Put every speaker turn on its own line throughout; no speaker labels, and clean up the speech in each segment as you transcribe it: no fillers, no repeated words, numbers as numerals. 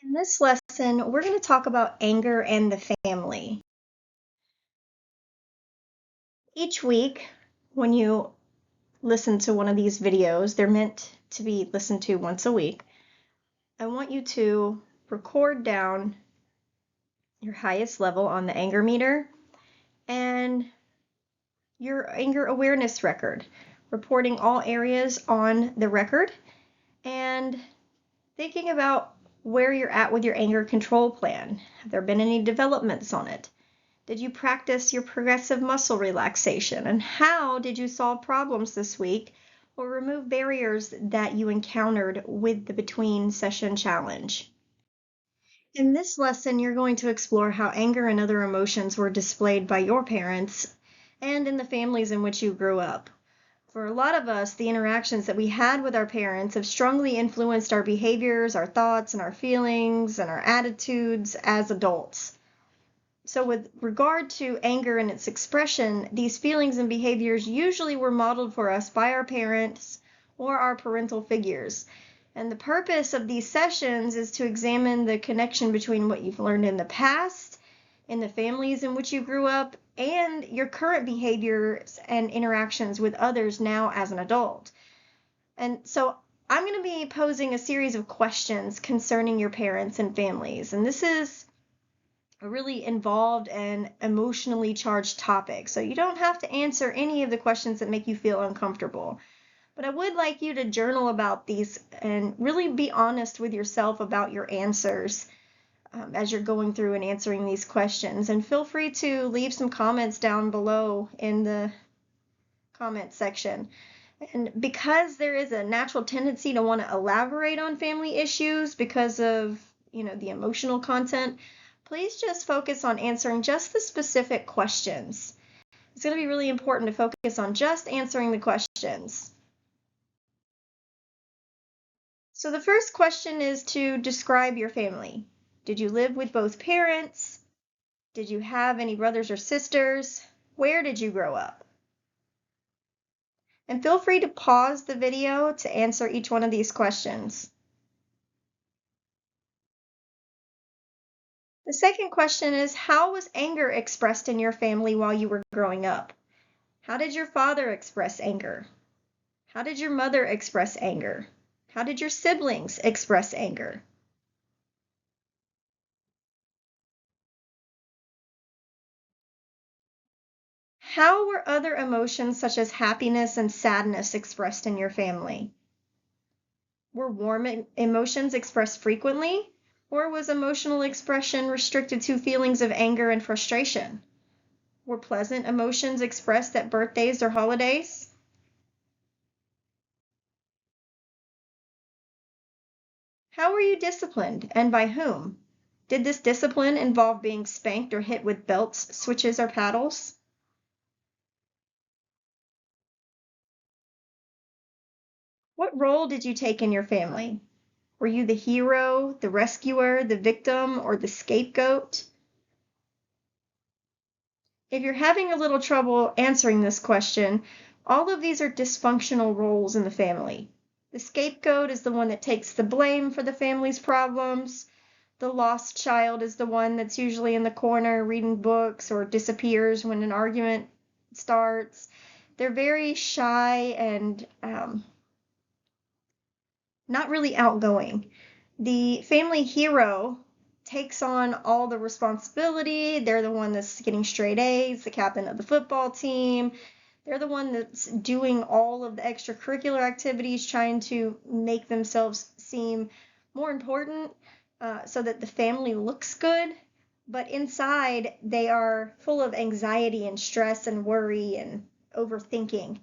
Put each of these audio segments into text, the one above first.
In this lesson, we're going to talk about anger and the family. Each week, when you listen to one of these videos, they're meant to be listened to once a week. I want you to record down your highest level on the anger meter and your anger awareness record, reporting all areas on the record and thinking about where you're at with your anger control plan. Have there been any developments on it? Did you practice your progressive muscle relaxation? And how did you solve problems this week or remove barriers that you encountered with the between session challenge? In this lesson, you're going to explore how anger and other emotions were displayed by your parents and in the families in which you grew up. For a lot of us, the interactions that we had with our parents have strongly influenced our behaviors, our thoughts, and our feelings, and our attitudes as adults. So with regard to anger and its expression, these feelings and behaviors usually were modeled for us by our parents or our parental figures. And the purpose of these sessions is to examine the connection between what you've learned in the past, in the families in which you grew up, and your current behaviors and interactions with others now as an adult. And so I'm going to be posing a series of questions concerning your parents and families. And this is a really involved and emotionally charged topic. So you don't have to answer any of the questions that make you feel uncomfortable. But I would like you to journal about these and really be honest with yourself about your answers as you're going through and answering these questions. And feel free to leave some comments down below in the comment section. And because there is a natural tendency to want to elaborate on family issues because of, the emotional content, please just focus on answering just the specific questions. It's going to be really important to focus on just answering the questions. So the first question is to describe your family. Did you live with both parents? Did you have any brothers or sisters? Where did you grow up? And feel free to pause the video to answer each one of these questions. The second question is, how was anger expressed in your family while you were growing up? How did your father express anger? How did your mother express anger? How did your siblings express anger? How were other emotions such as happiness and sadness expressed in your family? Were warm emotions expressed frequently, or was emotional expression restricted to feelings of anger and frustration? Were pleasant emotions expressed at birthdays or holidays? How were you disciplined, and by whom? Did this discipline involve being spanked or hit with belts, switches, or paddles? What role did you take in your family? Were you the hero, the rescuer, the victim, or the scapegoat? If you're having a little trouble answering this question, all of these are dysfunctional roles in the family. The scapegoat is the one that takes the blame for the family's problems. The lost child is the one that's usually in the corner reading books or disappears when an argument starts. They're very shy and not really outgoing. The family hero takes on all the responsibility. They're the one that's getting straight A's, the captain of the football team. They're the one that's doing all of the extracurricular activities, trying to make themselves seem more important so that the family looks good. But inside, they are full of anxiety and stress and worry and overthinking.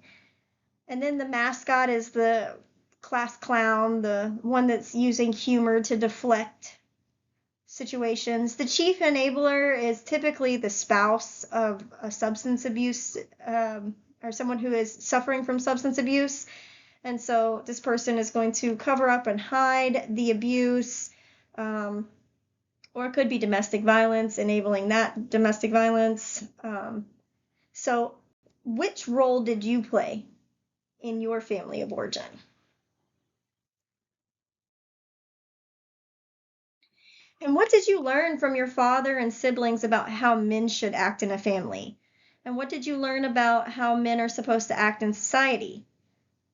And then the mascot is the class clown, the one that's using humor to deflect situations. The chief enabler is typically the spouse of a substance abuse or someone who is suffering from substance abuse. And so this person is going to cover up and hide the abuse, or it could be domestic violence, enabling that domestic violence. So which role did you play in your family of origin? And what did you learn from your father and siblings about how men should act in a family? And what did you learn about how men are supposed to act in society?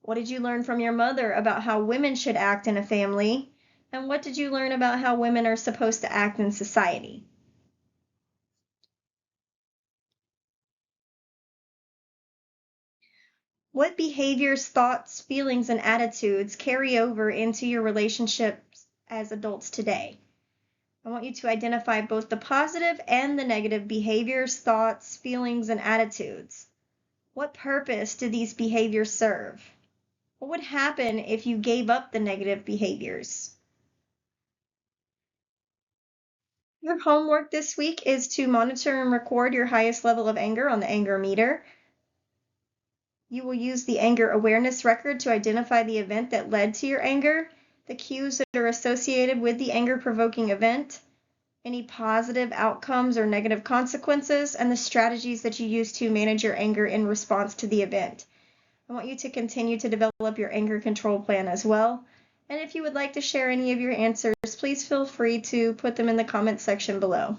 What did you learn from your mother about how women should act in a family? And what did you learn about how women are supposed to act in society? What behaviors, thoughts, feelings, and attitudes carry over into your relationships as adults today? I want you to identify both the positive and the negative behaviors, thoughts, feelings, and attitudes. What purpose do these behaviors serve? What would happen if you gave up the negative behaviors? Your homework this week is to monitor and record your highest level of anger on the anger meter. You will use the anger awareness record to identify the event that led to your anger, the cues that are associated with the anger-provoking event, any positive outcomes or negative consequences, and the strategies that you use to manage your anger in response to the event. I want you to continue to develop your anger control plan as well. And if you would like to share any of your answers, please feel free to put them in the comments section below.